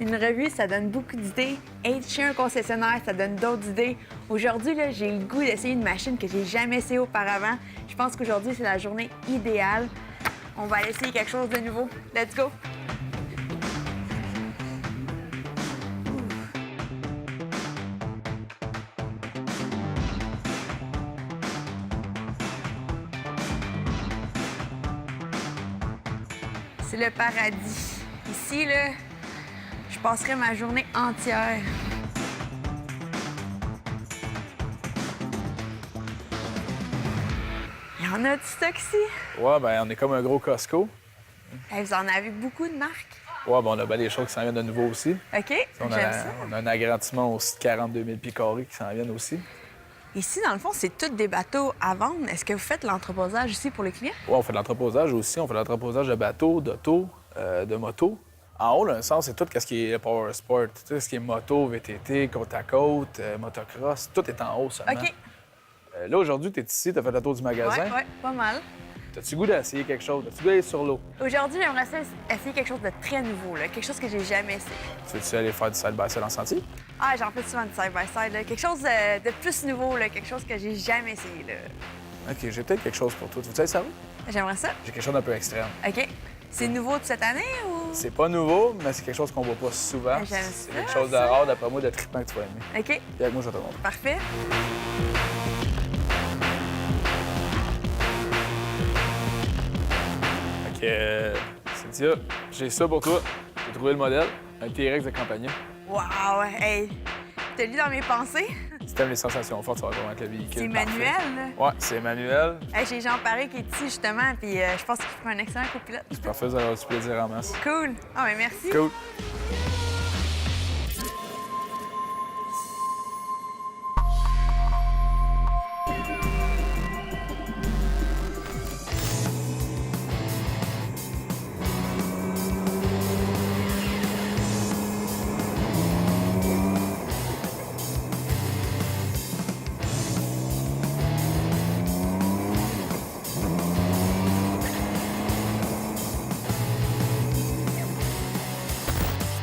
Une revue, ça donne beaucoup d'idées. Être chez un concessionnaire, ça donne d'autres idées. Aujourd'hui, là, j'ai le goût d'essayer une machine que j'ai jamais essayée auparavant. Je pense qu'aujourd'hui, c'est la journée idéale. On va aller essayer quelque chose de nouveau. Let's go! C'est le paradis. Ici, là, je passerai ma journée entière. Il y en a du stock ici? Ouais, ben on est comme un gros Costco. Hey, vous en avez beaucoup de marques? Ouais, ben on a bien des choses qui s'en viennent de nouveau aussi. OK, On j'aime ça. on a un agrandissement aussi de 42 000 pieds carrés qui s'en viennent aussi. Ici, dans le fond, c'est tous des bateaux à vendre. Est-ce que vous faites l'entreposage ici pour les clients? Ouais, on fait de l'entreposage aussi. On fait de l'entreposage de bateaux, d'autos, de motos. En haut, là, un sens, c'est tout ce qui est power sport. Tout ce qui est moto, VTT, côte à côte, motocross. Tout est en haut seulement. OK. Là, aujourd'hui, tu es ici, tu as fait le tour du magasin. Ouais, pas mal. T'as-tu goût d'essayer quelque chose? T'as-tu goût d'aller sur l'eau? Aujourd'hui, j'aimerais ça essayer quelque chose de très nouveau, là. Quelque chose que j'ai jamais essayé. Tu veux-tu aller faire du side-by-side en sentier? Ah, j'en fais souvent du side-by-side, là. Quelque chose de plus nouveau, là. Quelque chose que j'ai jamais essayé, là. OK, j'ai peut-être quelque chose pour toi. Tu veux-tu aller ça? J'aimerais ça. J'ai quelque chose d'un peu extrême. OK. C'est nouveau de cette année ou? C'est pas nouveau, mais c'est quelque chose qu'on voit pas souvent. J'aime C'est ça, quelque chose de ça. rare, d'après moi, de trippant que tu vas aimer. OK. Viens avec moi, je vais te le montrer. Parfait. Fait que, Cynthia, j'ai ça pour toi. J'ai trouvé le modèle, un T-Rex de compagnie. Wow! Hey! T'as lu dans mes pensées? Si t'aimes les sensations fortes, tu vas reconnaître le véhicule. C'est parfait. manuel, là. Ouais, c'est manuel. Hey, j'ai Jean Paré qui est ici, justement, puis je pense qu'il fera un excellent copilote. C'est parfait, vous allez avoir du plaisir en masse. Cool! Ah, ben merci. Cool.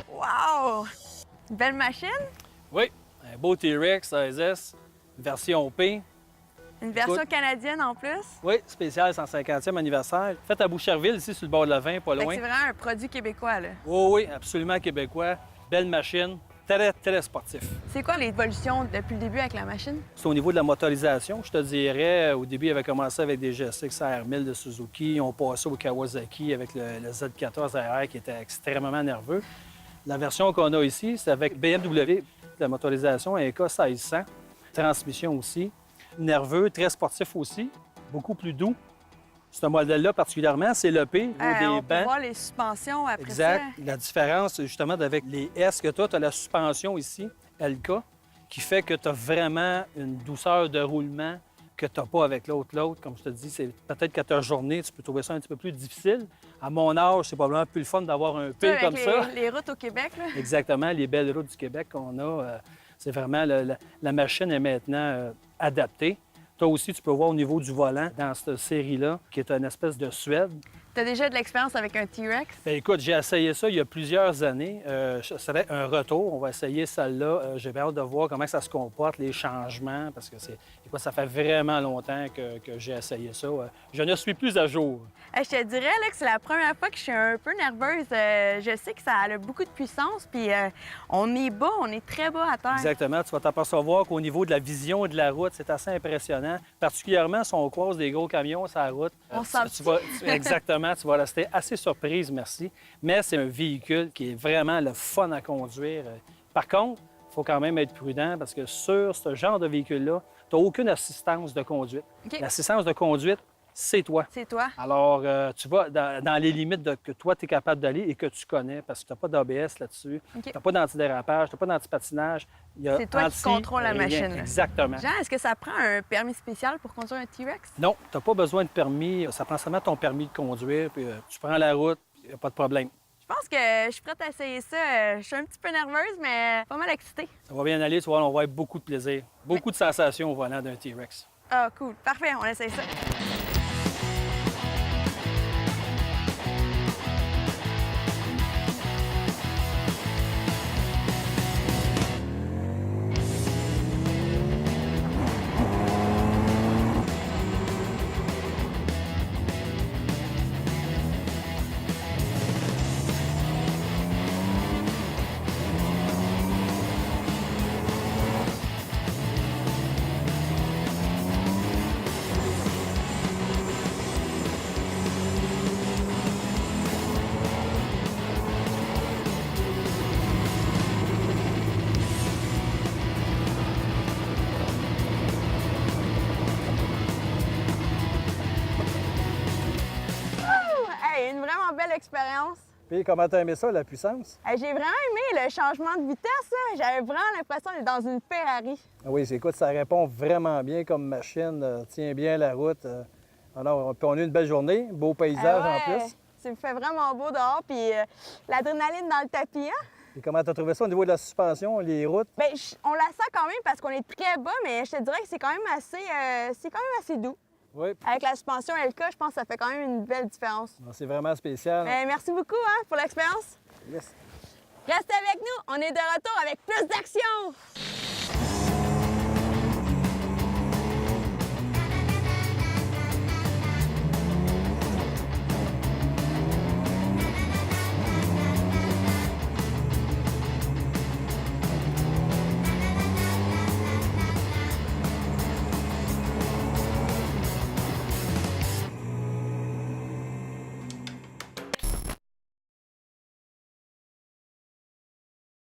Wow! Une belle machine? Oui, un beau T-Rex 16S, version P. Une version Écoute. canadienne en plus? Oui, spécial 150e anniversaire. Faite à Boucherville, ici, sur le bord de la 20, pas Fait que loin. c'est vraiment un produit québécois, là. Oui, oui, absolument québécois. Belle machine, très, très sportif. C'est quoi l'évolution depuis le début avec la machine? C'est au niveau de la motorisation, je te dirais. Au début, il avait commencé avec des GSX R1000 de Suzuki. On passait au Kawasaki avec le Z14 RR qui était extrêmement nerveux. La version qu'on a ici, c'est avec BMW, la motorisation, un K1600. Transmission aussi. Nerveux, très sportif aussi. Beaucoup plus doux. Ce modèle-là, particulièrement, c'est le P, au niveau on des peut bancs. voir les suspensions après Exact. ça. La différence, justement, avec les S que tu as la suspension ici, LK, qui fait que tu as vraiment une douceur de roulement que tu n'as pas avec l'autre. L'autre, comme je te dis, c'est peut-être qu'à ta journée, tu peux trouver ça un petit peu plus difficile. À mon âge, c'est probablement plus le fun d'avoir un P Avec comme ça. les routes au Québec, là. Exactement, les belles routes du Québec qu'on a, c'est vraiment la machine est maintenant adaptée. Toi aussi, tu peux voir au niveau du volant dans cette série-là, qui est une espèce de Suède. T'as déjà de l'expérience avec un T-Rex? Bien, écoute, j'ai essayé ça il y a plusieurs années. Ça serait un retour. On va essayer celle-là. J'ai bien hâte de voir comment ça se comporte, les changements, parce que écoute, ça fait vraiment longtemps que j'ai essayé ça. Je ne suis plus à jour. Je te dirais là, que c'est la première fois que je suis un peu nerveuse. Je sais que ça a beaucoup de puissance, puis on est bas, on est très bas à terre. Exactement. Tu vas t'apercevoir qu'au niveau de la vision et de la route, c'est assez impressionnant. Particulièrement si on croise des gros camions sur la route. On sent Exactement. Tu vas rester assez surprise, merci. Mais c'est un véhicule qui est vraiment le fun à conduire. Par contre, il faut quand même être prudent parce que sur ce genre de véhicule-là, tu n'as aucune assistance de conduite. OK. L'assistance de conduite, c'est toi. C'est toi. Alors, tu vas dans les limites que toi, tu es capable d'aller et que tu connais parce que tu n'as pas d'ABS là-dessus, OK. tu n'as pas d'antidérapage, tu n'as pas d'antipatinage. C'est toi qui contrôles la rien. machine, là. Exactement. Jean, est-ce que ça prend un permis spécial pour conduire un T-Rex? Non, tu n'as pas besoin de permis. Ça prend seulement ton permis de conduire, puis tu prends la route, il n'y a pas de problème. Je pense que je suis prête à essayer ça. Je suis un petit peu nerveuse, mais pas mal excitée. Ça va bien aller, tu vois, on va avoir beaucoup de plaisir, beaucoup de sensations au volant d'un T-Rex. Ah, cool. Parfait, on essaye ça. belle expérience. Puis comment t'as aimé ça, la puissance? J'ai vraiment aimé le changement de vitesse. J'avais vraiment l'impression d'être dans une Ferrari. Ah oui, écoute, ça répond vraiment bien comme machine, tient bien la route. Alors, puis on a eu une belle journée, beau paysage en plus. Ça me fait vraiment beau dehors, puis l'adrénaline dans le tapis, hein? Et comment t'as trouvé ça au niveau de la suspension, les routes? Bien, on la sent quand même parce qu'on est très bas, mais je te dirais que c'est quand même assez doux. Oui. Avec la suspension LK, je pense que ça fait quand même une belle différence. C'est vraiment spécial. Merci beaucoup hein, pour l'expérience. Yes. Restez avec nous, on est de retour avec plus d'action!